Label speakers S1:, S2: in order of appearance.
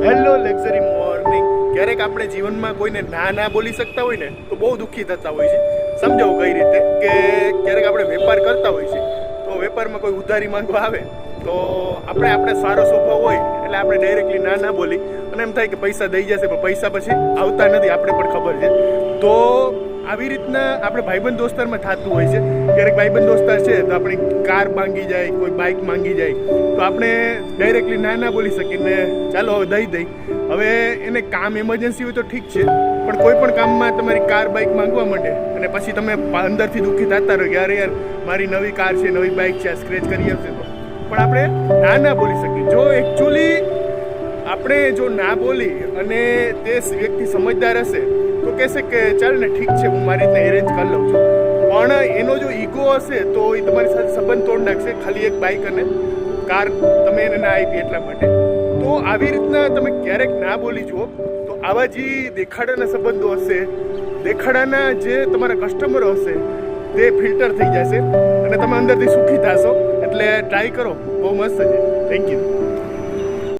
S1: Hello luxury morning. ક્યારેક આપણે જીવનમાં કોઈને ના બોલી શકતા હોય ને તો બહુ દુઃખી થતા હોય છે. સમજાવું કઈ રીતે કે ક્યારેક આપણે વેપાર કરતા હોય છે તો વેપારમાં કોઈ ઉધારી માંગવા આવે તો આપણે સારો સ્વભાવ હોય એટલે આપણે ડાયરેક્ટલી ના બોલી અને એમ થાય કે પૈસા દઈ જશે, પણ પૈસા પછી આવતા નથી, આપણે પણ ખબર છે. તો આવી રીતના આપણે ભાઈબંધ દોસ્તારમાં થતું હોય છે. ક્યારેક ભાઈબંધ દોસ્તાર છે તો આપણી કાર માંગી જાય, કોઈ બાઇક માંગી જાય તો આપણે ડાયરેક્ટલી ના બોલી શકીને ચાલો હવે દઈ. હવે એને કામ એમરજન્સી હોય તો ઠીક છે, પણ કોઈ પણ કામમાં તમારી કાર બાઇક માંગવા માંડે અને પછી તમે અંદરથી દુઃખી થતા રહો કે યાર મારી નવી કાર છે, નવી બાઇક છે, સ્ક્રેચ કરી આવશે તો પણ આપણે ના બોલી શકીએ. જો એકચ્યુઅલી આપણે જો ના બોલી અને તે વ્યક્તિ સમજદાર હશે તો કહેશે કે ચાલ ને ઠીક છે, હું મારી રીતે એરેન્જ કરી લઉં છું. પણ એનો જો ઈગો હશે તો એ તમારી સાથે સંબંધ તોડ નાખશે, ખાલી એક બાઇક અને કાર તમે એને ના આપી એટલા માટે. તો આવી રીતના તમે ક્યારેક ના બોલી જુઓ તો આવા જે દેખાડાના સંબંધો હશે, દેખાડાના જે તમારા કસ્ટમરો હશે તે ફિલ્ટર થઈ જશે અને તમે અંદરથી સુખી થશો. એટલે ટ્રાય કરો, બહુ મસ્ત છે. Thank you.